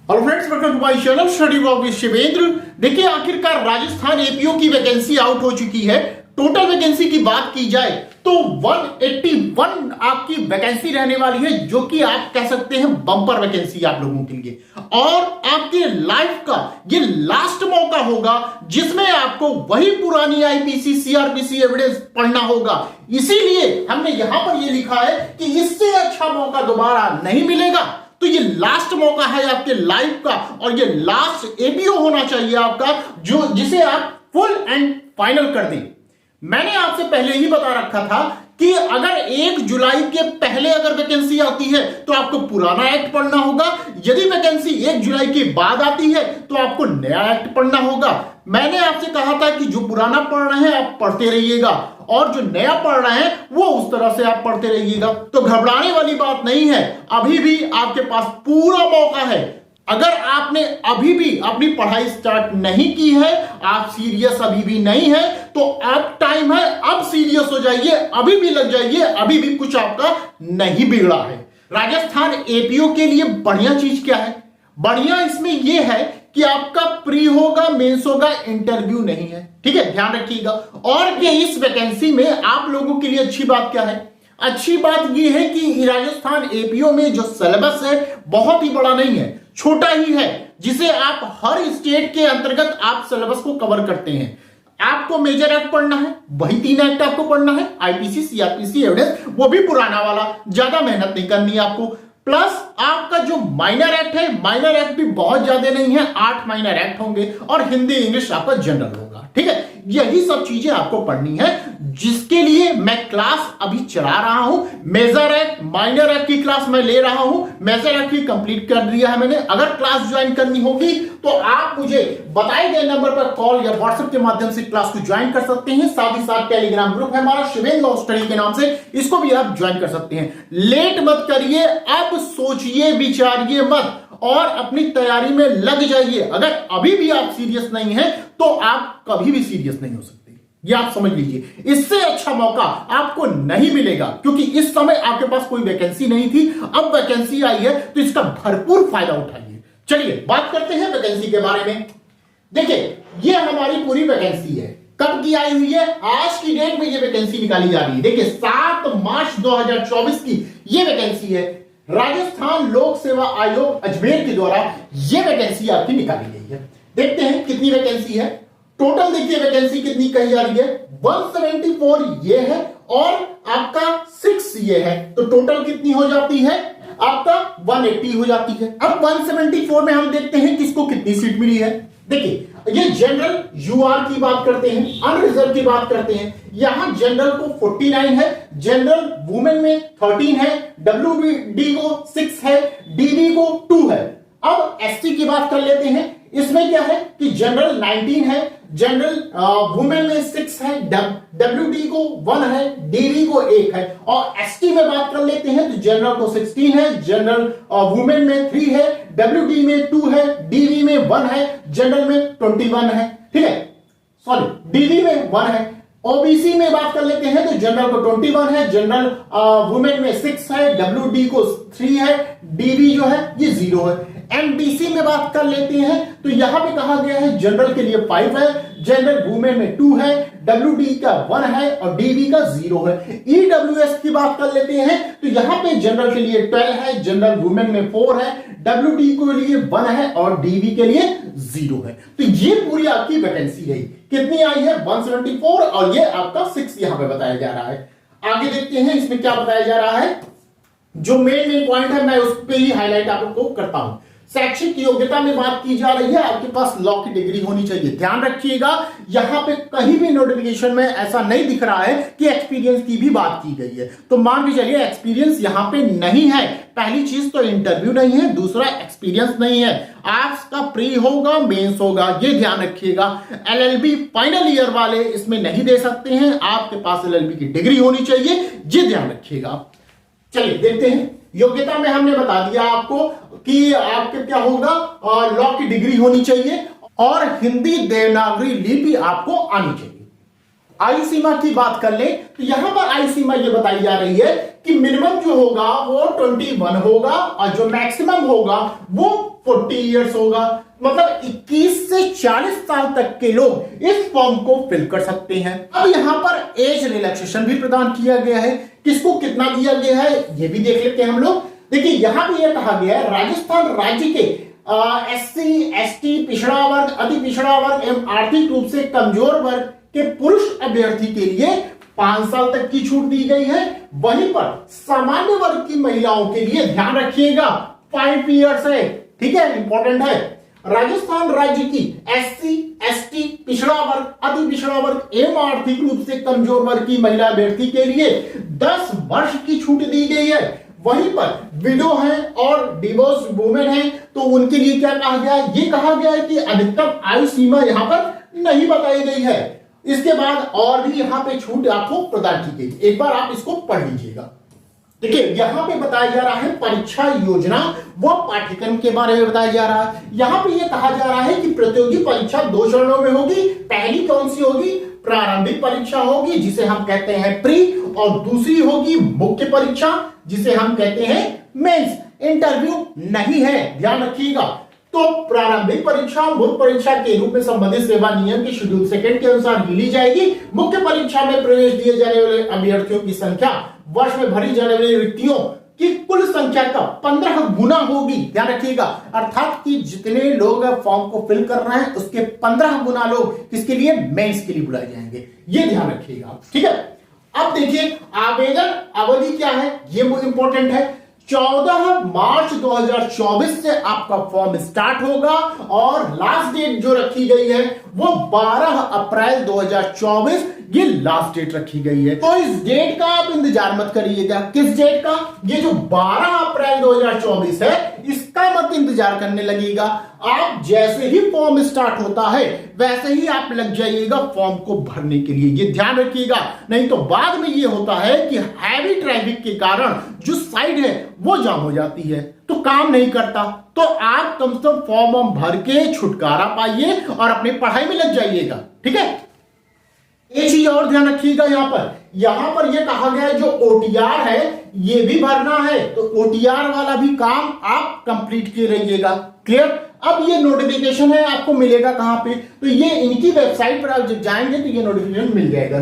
Hello friends, welcome to my channel study blog with Shivendra. देखिए, आखिरकार Rajasthan APO की vacancy out हो चुकी है। टोटल वैकेंसी की बात की जाए तो 181 आपकी वैकेंसी रहने वाली है, जो कि आप कह सकते हैं बम्पर वैकेंसी आप लोगों के लिए। और आपके लाइफ का ये लास्ट मौका होगा जिसमें आपको वही पुरानी आईपीसी सीआरपीसी एविडेंस पढ़ना होगा। इसीलिए हमने यहां पर ये लिखा है कि इससे अच्छा मौका दोबारा नहीं मिलेगा। तो ये लास्ट मौका है आपके लाइफ का, और ये लास्ट एपीओ होना चाहिए आपका, जो जिसे आप फुल एंड फाइनल कर दें। मैंने आपसे पहले ही बता रखा था कि अगर 1 जुलाई के पहले अगर वैकेंसी आती है तो आपको पुराना एक्ट पढ़ना होगा। यदि वैकेंसी 1 जुलाई के बाद आती है तो आपको नया एक्ट पढ़ना होगा। मैंने आपसे कहा था कि जो पुराना पढ़ रहे हैं आप पढ़ते रहिएगा, और जो नया पढ़ रहे हैं वो उस तरह से आप पढ़ते रहिएगा। तो घबराने वाली बात नहीं है, अभी भी आपके पास पूरा मौका है। अगर आपने अभी भी अपनी पढ़ाई स्टार्ट नहीं की है, आप सीरियस अभी भी नहीं है, तो अब टाइम है, अब सीरियस हो जाइए, अभी भी लग जाइए, अभी भी कुछ आपका नहीं बिगड़ा है। राजस्थान एपीओ के लिए बढ़िया चीज क्या है? बढ़िया इसमें यह है कि आपका प्री होगा, मेंस होगा, इंटरव्यू नहीं है। ठीक है, ध्यान रखिएगा। और ये इस वैकेंसी में आप लोगों के लिए अच्छी बात क्या है? अच्छी बात यह है कि राजस्थान एपीओ में जो सिलेबस है बहुत ही बड़ा नहीं है, छोटा ही है, जिसे आप हर स्टेट के अंतर्गत आप सिलेबस को कवर करते हैं। आपको मेजर एक्ट पढ़ना है, वही 3 एक्ट आपको पढ़ना है, आईपीसी सीआरपीसी एविडेंस, वो भी पुराना वाला, ज्यादा मेहनत नहीं करनी है आपको। प्लस आपका जो माइनर एक्ट है, माइनर एक्ट भी बहुत ज्यादा नहीं है, 8 माइनर एक्ट होंगे, और हिंदी इंग्लिश आपका जनरल होगा। ठीक है, यही सब चीजें आपको पढ़नी है, जिसके लिए मैं क्लास अभी चला रहा हूं। मेजर एक्ट माइनर एक्ट की क्लास मैं ले रहा हूं। मेजर एक्ट की कंप्लीट कर दिया है मैंने। अगर क्लास ज्वाइन करनी होगी तो आप मुझे बताए गए नंबर पर कॉल या व्हाट्सएप के माध्यम से क्लास को ज्वाइन कर सकते हैं। साथ ही साथ टेलीग्राम ग्रुप है हमारा शिवेंद्र लॉ स्टडी के नाम से, इसको भी आप ज्वाइन कर सकते हैं। लेट मत करिए, अब सोचिए विचारिए मत, और अपनी तैयारी में लग जाइए। अगर अभी भी आप सीरियस नहीं हैं तो आप कभी भी सीरियस नहीं हो सकते, ये आप समझ लीजिए। इससे अच्छा मौका आपको नहीं मिलेगा, क्योंकि इस समय आपके पास कोई वैकेंसी नहीं थी, अब वैकेंसी आई है, तो इसका भरपूर फायदा उठाइए। चलिए बात करते हैं वैकेंसी के बारे में। देखिए, ये हमारी पूरी वैकेंसी है। कब की आई हुई है? आज की डेट में ये वैकेंसी निकाली जा रही है। देखिए, 7 मार्च 2024 की ये वैकेंसी है। राजस्थान लोक सेवा आयोग अजमेर के द्वारा यह वैकेंसी आपकी निकाली गई है। देखते हैं कितनी वैकेंसी है। टोटल देखिए वैकेंसी कितनी कही जा रही है, 174 ये है, और आपका 6 ये है, तो टोटल कितनी हो जाती है आपका 180 हो जाती है। अब 174 में हम देखते हैं किसको कितनी सीट मिली है। देखिए, ये जनरल यूआर की बात करते हैं, अनरिजर्व की बात करते हैं। यहां जनरल को 49 है, जनरल वुमेन में 13 है, डब्ल्यूडी को 6 है, डीडी को 2 है। अब एसटी की बात कर लेते हैं। इसमें क्या है कि जनरल 19 है, जनरल वुमेन में 6 है, डब्ल्यूडी को 1 है, डीडी को 1 है। और एसटी में बात कर लेते हैं तो जनरल को 16 है, जनरल वुमेन में 3 है, डब्ल्यूडी में 2 है, डीडी में 1 है, जनरल में 21 है। ठीक है, सॉरी, डीडी में 1 है। ओबीसी में बात कर लेते हैं तो जनरल को 21 है, जनरल वुमेन में 6 है, डब्ल्यूडी को 3 है, डीबी जो है ये 0 है। एमबीसी में बात कर लेते हैं तो यहां पे कहा गया है जनरल के लिए 5 है, जनरल वुमेन में 2 है, डब्ल्यूडी का 1 है, और डीबी का 0 है। ईडब्ल्यूएस की बात कर लेते हैं तो यहां पे जनरल के लिए 12 है, जनरल वुमेन में 4 है, डब्ल्यूडी के लिए 1 है, और डीबी के लिए 0 है। तो ये पूरी आपकी वैकेंसी रही। कितनी आई है? 174, और ये आपका 6 यहां पे बताया जा रहा है। आगे देखते हैं इसमें क्या बताया जा रहा है। जो मेन पॉइंट है मैं उस पर ही हाईलाइट आप लोग को करता हूं। शैक्षिक योग्यता में बात की जा रही है, आपके पास लॉ की डिग्री होनी चाहिए। ध्यान रखिएगा, यहां पे कहीं भी नोटिफिकेशन में ऐसा नहीं दिख रहा है कि एक्सपीरियंस की भी बात की गई है। तो मान के चलिए एक्सपीरियंस यहां पे नहीं है। पहली चीज तो इंटरव्यू नहीं है, दूसरा एक्सपीरियंस नहीं है। आपका प्री होगा, मेंस होगा, ये ध्यान रखिएगा। एलएलबी फाइनल ईयर वाले इसमें नहीं दे सकते हैं, आपके पास एलएलबी की डिग्री होनी चाहिए, ये ध्यान रखिएगा। चलिए देखते हैं। योग्यता में हमने बता दिया आपको कि आपके क्या होगा, लॉ की डिग्री होनी चाहिए, और हिंदी देवनागरी लिपि आपको आनी चाहिए। आयु सीमा की बात कर लें तो यहां पर आयु सीमा ये बताई जा रही है कि मिनिमम जो होगा वो 21 होगा और जो मैक्सिमम होगा वो 40 इयर्स होगा। मतलब 21 से 40 साल तक के लोग इस फॉर्म को फिल कर सकते हैं। अब यहां पर एज रिलैक्सेशन भी प्रदान किया गया है, किसको कितना दिया गया है ये भी देख लेते हैं हम लोग। देखिए यहां भी यह कहा गया है राजस्थान राज्य के SC, ST, पिछड़ा वर्ग, अति पिछड़ा वर्ग एवं आर्थिक रूप से कमजोर वर्ग के पुरुष अभ्यर्थी के लिए 5 साल तक की छूट दी गई है। वहीं पर सामान्य वर्ग की महिलाओं के लिए ध्यान रखिएगा 5 इयर्स है, ठीक है, इंपॉर्टेंट है। राजस्थान राज्य की SC, ST, पिछड़ा वर्ग, अति पिछड़ा वर्ग एवं आर्थिक रूप से कमजोर वर्ग की महिला अभ्यर्थी के लिए 10 वर्ष की छूट दी गई है। वहीं पर विडो है और डिवोर्स वुमेन है तो उनके लिए क्या कहा गया है, ये कहा गया है कि अधिकतम आयु सीमा यहां पर नहीं बताई गई है। इसके बाद और भी यहां पे छूट आपको प्रदान की गई, एक बार आप इसको पढ़ लीजिएगा। देखिए यहां पे बताया जा रहा है परीक्षा योजना व पाठ्यक्रम के बारे में बताया जा रहा है। यहां पे यह कहा जा रहा है कि प्रतियोगी परीक्षा 2 चरणों में होगी। पहली कौन सी होगी, प्रारंभिक परीक्षा होगी जिसे हम कहते हैं प्री, और दूसरी होगी मुख्य परीक्षा जिसे हम कहते हैं मेंस। इंटरव्यू नहीं है, ध्यान रखिएगा। तो प्रारंभिक परीक्षा मुख्य परीक्षा के रूप में संबंधित सेवा नियम के शेड्यूल 2 के अनुसार ली जाएगी। मुख्य परीक्षा में प्रवेश दिए जाने वाले अभ्यर्थियों की संख्या वर्ष में भरी जाने वाली रिक्तियों की कुल संख्या का 15 गुना होगी, ध्यान रखिएगा। अर्थात कि जितने लोग फॉर्म को फिल कर रहे हैं उसके 15 गुना लोग किसके लिए, मेंस के लिए बुलाए जाएंगे, ये ध्यान रखिएगा, ठीक है। अब देखिए आवेदन अवधि क्या है, ये इंपॉर्टेंट है। 14 मार्च 2024 से आपका फॉर्म स्टार्ट होगा और लास्ट डेट जो रखी गई है वो 12 अप्रैल 2024 ये लास्ट डेट रखी गई है। तो इस डेट का आप इंतजार मत करिएगा। किस डेट का, ये जो 12 अप्रैल 2024 है इसका मत इंतजार करने लगेगा। आप जैसे ही फॉर्म स्टार्ट होता है वैसे ही आप लग जाइएगा फॉर्म को भरने के लिए, ये ध्यान रखिएगा। नहीं तो बाद में ये होता है कि हैवी ट्रैफिक के कारण जो साइड है वो जाम हो जाती है तो काम नहीं करता। तो आप कम से कम फॉर्म भर के छुटकारा पाइए और अपनी पढ़ाई में लग जाइएगा, ठीक है। एक चीज और ध्यान रखिएगा, यहां पर यह कहा गया है जो OTR है ये भी भरना है, तो OTR वाला भी काम आप कंप्लीट किए रहिएगा, क्लियर। अब ये नोटिफिकेशन है आपको मिलेगा कहां पे, तो ये इनकी वेबसाइट पर आप जब जाएंगे तो ये नोटिफिकेशन मिल जाएगा।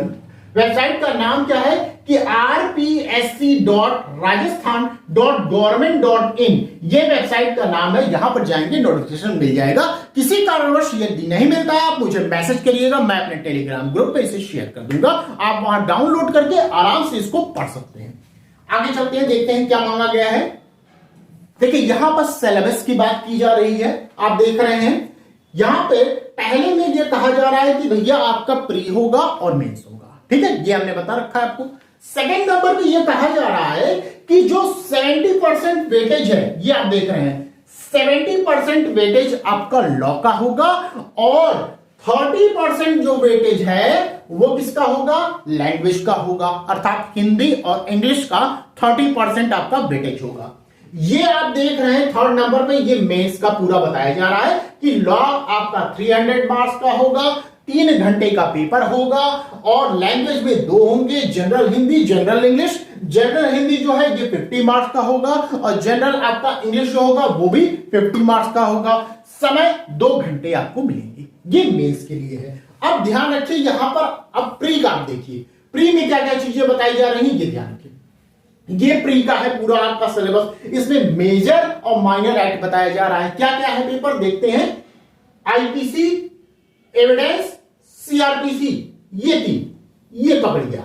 वेबसाइट का नाम क्या है कि rpsc.rajasthan.government.in, ये वेबसाइट का नाम है। यहां पर जाएंगे नोटिफिकेशन मिल जाएगा। किसी कारणवश यदि नहीं मिलता है आप मुझे मैसेज करिएगा, मैं अपने टेलीग्राम ग्रुप पे इसे शेयर कर दूंगा। आप वहां डाउनलोड करके आराम से इसको पढ़ सकते हैं। आगे चलते हैं, देखते हैं क्या मांगा गया है। देखिए यहां पर सिलेबस की बात की जा रही है, आप देख रहे हैं। यहां पे पहले में यह कहा जा रहा है कि भैया आपका प्री होगा और मेंस होगा, ठीक है, ये हमने बता रखा है आपको। सेकंड नंबर पे यह कहा जा रहा है कि जो 70% वेटेज है, ये आप देख रहे हैं 70% वेटेज आपका लॉ का होगा और 30% जो वेटेज है वो किसका होगा, लैंग्वेज का होगा। अर्थात हिंदी और इंग्लिश का 30% आपका वेटेज होगा। ये आप देख रहे हैं थर्ड नंबर पे ये मेंस का पूरा बताया जा रहा है कि लॉ आपका 300 मार्क्स का होगा, 3 घंटे का पेपर होगा और लैंग्वेज में 2 होंगे, general Hindi, general English. General Hindi जो है ये 50 मार्क्स का होगा और जनरल आपका इंग्लिश जो होगा वो भी 50 मार्क्स का होगा। समय 2 घंटे आपको मिलेंगे, ये मेंस के लिए है। अब ध्यान रखिए यहां पर अब प्री का आप देखिए, प्री में क्या क्या चीजें बताई जा रही हैं ये ध्यान रखिए। ये प्री का है पूरा आपका सिलेबस, इसमें मेजर और माइनर एक्ट बताया जा रहा है। क्या क्या है पेपर देखते हैं, आईपीसी, एविडेंस, सीआरपीसी, ये 3 ये पकड़िए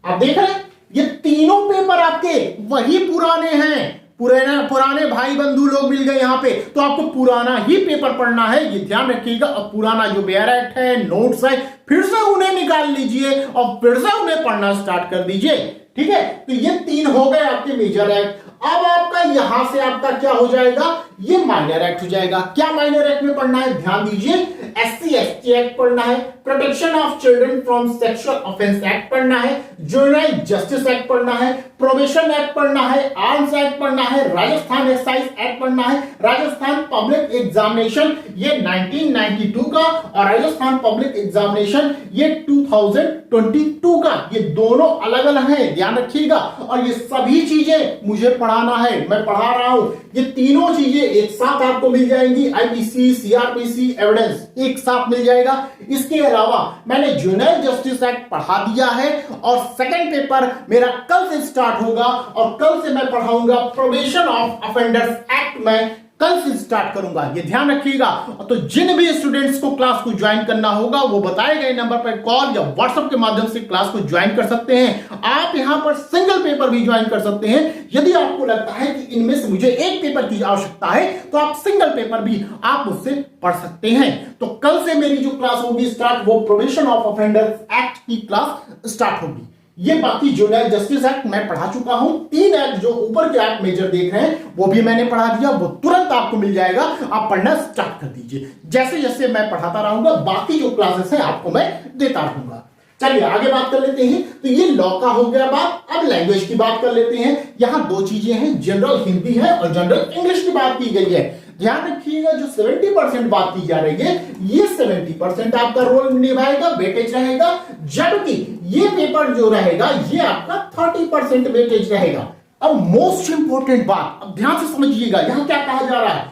आप देख रहे हैं ये तीनों पेपर आपके वही पुराने हैं। पुराने भाई बंधु लोग मिल गए यहां पे, तो आपको पुराना ही पेपर पढ़ना है, ये ध्यान रखिएगा। और पुराना जो बेयर एक्ट है, नोट्स है, फिर से उन्हें निकाल लीजिए और फिर से उन्हें पढ़ना स्टार्ट कर दीजिए, ठीक है। तो ये 3 हो गए आपके मेजर एक्ट। अब आपका यहां से आपका क्या हो जाएगा, ये माइनर एक्ट हो जाएगा। क्या माइनर एक्ट में पढ़ना है, ध्यान दीजिए, एससी एसटी एक्ट पढ़ना है, protection of children from sexual offence act पढ़ना है, जुवेनाइल जस्टिस एक्ट पढ़ना है, प्रोबेशन एक्ट पढ़ना है, आर्म्स एक्ट पढ़ना है, राजस्थान एक्साइज एक्ट पढ़ना है, राजस्थान पब्लिक एग्जामिनेशन ये 1992 का और राजस्थान पब्लिक एग्जामिनेशन ये 2022 का, ये दोनों अलग अलग हैं, ध्यान रखिएगा। और ये सभी चीजें मुझे पढ़ाना है, मैं पढ़ा रहा हूं, ये तीनों चीजें एक साथ आपको मिल जाएंगी, आईपीसी सीआरपीसी एविडेंस एक साथ मिल जाएगा। इसके अलावा मैंने जुवेनाइल जस्टिस एक्ट पढ़ा दिया है और सेकंड पेपर मेरा कल से स्टार्ट होगा और कल से मैं पढ़ाऊंगा प्रोबेशन ऑफ ऑफेंडर्स एक्ट में कल से स्टार्ट करूंगा, ये ध्यान रखिएगा। तो जिन भी स्टूडेंट्स को क्लास को ज्वाइन करना होगा वो बताए गए नंबर पर कॉल या व्हाट्सएप के माध्यम से क्लास को ज्वाइन कर सकते हैं। आप यहां पर सिंगल पेपर भी ज्वाइन कर सकते हैं। यदि आपको लगता है कि इनमें से मुझे एक पेपर की आवश्यकता है तो आप सिंगल पेपर भी आप मुझसे पढ़ सकते हैं। तो कल से मेरी जो क्लास होगी स्टार्ट, वो प्रोबेशन ऑफ ऑफेंडर्स एक्ट की क्लास स्टार्ट होगी। ये बाकी जुवेनाइल जस्टिस एक्ट मैं पढ़ा चुका हूं, 3 एक्ट जो ऊपर के एक्ट मेजर देख रहे हैं वो भी मैंने पढ़ा दिया, वो तुरंत आपको मिल जाएगा, आप पढ़ना स्टार्ट कर दीजिए। जैसे जैसे मैं पढ़ाता रहूंगा बाकी जो क्लासेस हैं आपको मैं देता रहूंगा। चलिए आगे बात कर लेते हैं। तो ये लॉ का हो गया बात, अब लैंग्वेज की बात कर लेते हैं। यहां 2 चीजें हैं, जनरल हिंदी है और जनरल इंग्लिश की बात की गई है। ध्यान रखिएगा जो 70% बात की जा रही है ये 70% आपका रोल निभाएगा, वेटेज रहेगा, जबकि ये पेपर जो रहेगा ये आपका 30% वेटेज रहेगा। अब मोस्ट इंपॉर्टेंट बात, अब ध्यान से समझिएगा, यहां क्या कहा जा रहा है।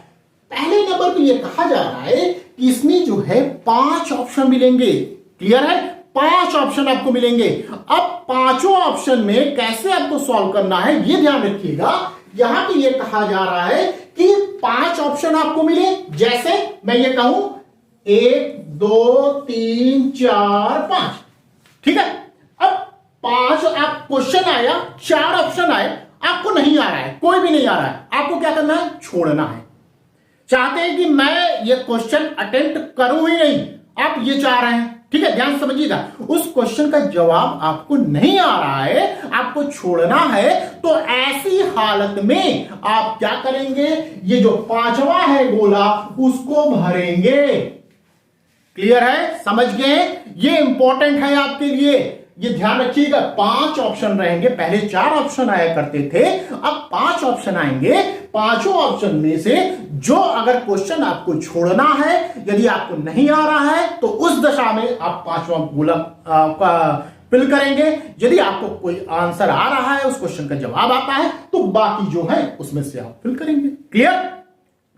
पहले नंबर पे ये कहा जा रहा है कि इसमें जो है 5 ऑप्शन मिलेंगे, क्लियर है, 5 ऑप्शन आपको मिलेंगे। अब पांचों ऑप्शन में कैसे आपको सॉल्व करना है ये ध्यान रखिएगा। यहां पे ये कहा जा रहा है कि 5 ऑप्शन आपको मिले, जैसे मैं ये कहूं 1 2 3 4 5, ठीक है। अब 5 आप क्वेश्चन आया, 4 ऑप्शन आए, आपको नहीं आ रहा है, कोई भी नहीं आ रहा है, आपको क्या करना है, छोड़ना है। चाहते हैं कि मैं ये क्वेश्चन अटेम्प्ट करूं ही नहीं, आप ये चाह रहे हैं, ठीक है, ध्यान समझिएगा। उस क्वेश्चन का जवाब आपको नहीं आ रहा है, आपको छोड़ना है, तो ऐसी हालत में आप क्या करेंगे, ये जो 5वां है गोला उसको भरेंगे। क्लियर है, समझ गए, ये इंपॉर्टेंट है आपके लिए, ये ध्यान रखिएगा। 5 ऑप्शन रहेंगे, पहले 4 ऑप्शन आया करते थे, अब 5 ऑप्शन आएंगे। पांचों ऑप्शन में से जो अगर क्वेश्चन आपको छोड़ना है, यदि आपको नहीं आ रहा है तो उस दशा में आप 5वां गोला फिल करेंगे। यदि आपको कोई आंसर आ रहा है, उस क्वेश्चन का जवाब आता है, तो बाकी जो है उसमें से आप फिल करेंगे। क्लियर,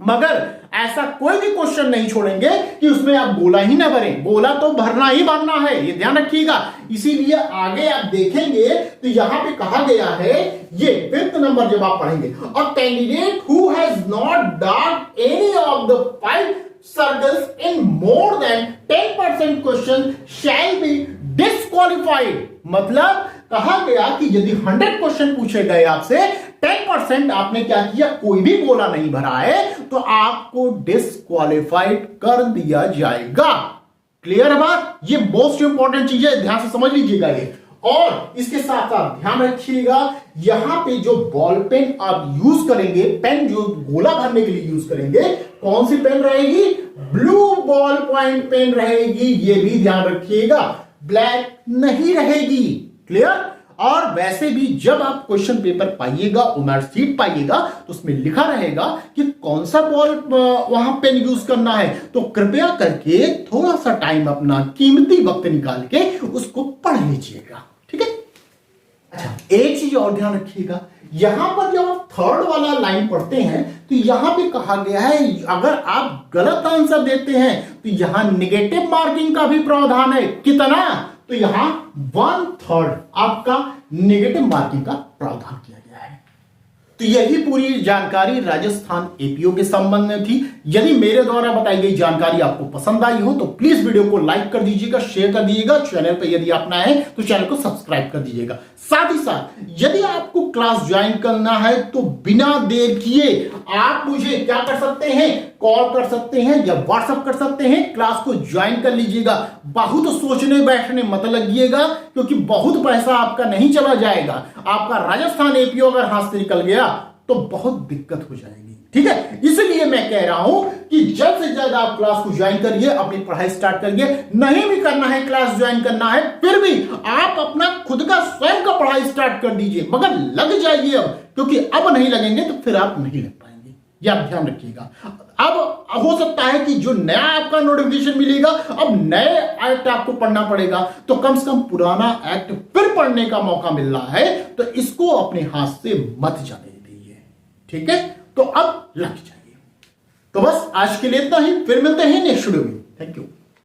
मगर ऐसा कोई भी क्वेश्चन नहीं छोड़ेंगे कि उसमें आप गोला ही ना भरें, गोला तो भरना ही भरना है, ये ध्यान रखिएगा। इसीलिए आगे आप देखेंगे तो यहां पे कहा गया है, ये 5th नंबर जब आप पढ़ेंगे, a candidate who has not dot any of the 5 circles in more than 10% question shall be disqualified. मतलब कहा गया कि यदि 100 क्वेश्चन पूछे गए आपसे, 10% आपने क्या किया, कोई भी गोला नहीं भरा है, तो आपको डिस्क्वालिफाइड कर दिया जाएगा। क्लियर है बात, ये मोस्ट इंपॉर्टेंट चीज है, ध्यान से समझ लीजिएगा ये। और इसके साथ साथ ध्यान रखिएगा, यहां पे जो बॉल पेन आप यूज करेंगे, पेन जो गोला भरने के लिए यूज करेंगे, कौन सी पेन रहेगी, ब्लू बॉल पॉइंट पेन रहेगी, ये भी ध्यान रखिएगा, ब्लैक नहीं रहेगी। क्लियर, और वैसे भी जब आप क्वेश्चन पेपर पाइएगा, ओमर शीट पाइएगा, तो उसमें लिखा रहेगा कि कौन सा बॉल वहां पेन यूज करना है, तो कृपया करके थोड़ा सा टाइम अपना कीमती वक्त निकाल के उसको पढ़ लीजिएगा, ठीक है। अच्छा, एक चीज और ध्यान रखिएगा, यहां पर जब आप 3rd वाला लाइन पढ़ते हैं तो यहां पे कहा गया है, अगर आप गलत आंसर देते हैं तो यहां निगेटिव मार्किंग का भी प्रावधान है। कितना, तो यहां 1/3 आपका नेगेटिव मार्किंग का प्रावधान किया गया है। तो यही पूरी जानकारी राजस्थान एपीओ के संबंध में थी। यदि मेरे द्वारा बताई गई जानकारी आपको पसंद आई हो तो प्लीज वीडियो को लाइक कर दीजिएगा, शेयर कर दीजिएगा, चैनल पर यदि आप नए हैं तो चैनल को सब्सक्राइब कर दीजिएगा। साथ ही साथ यदि आपको क्लास ज्वाइन करना है तो बिना देर किए आप मुझे क्या कर सकते हैं, कॉल कर सकते हैं या व्हाट्सएप कर सकते हैं, क्लास को ज्वाइन कर लीजिएगा। बहुत सोचने बैठने मत लगिएगा, क्योंकि बहुत पैसा आपका नहीं चला जाएगा। आपका राजस्थान एपीओ अगर हाथ से निकल गया तो बहुत दिक्कत हो जाएगी। ठीक है, इसलिए मैं कह रहा हूं कि जल्द से जल्द आप क्लास को ज्वाइन करिए, अपनी पढ़ाई स्टार्ट करिए। नहीं भी करना है क्लास ज्वाइन करना है, फिर भी आप अपना खुद का स्वयं का पढ़ाई स्टार्ट कर दीजिए, मगर लग जाइए अब, क्योंकि अब नहीं लगेंगे तो फिर आप नहीं लग पाएंगे, यह आप ध्यान रखिएगा। अब हो सकता है कि जो नया आपका नोटिफिकेशन मिलेगा, अब नए एक्ट आपको पढ़ना पड़ेगा, तो कम से कम पुराना एक्ट फिर पढ़ने का मौका मिल रहा है, तो इसको अपने हाथ से मत जाने दीजिए। ठीक है, तो अब लग जाइए। तो बस आज के लिए इतना ही, फिर मिलते हैं नेक्स्ट वीडियो में। Thank you.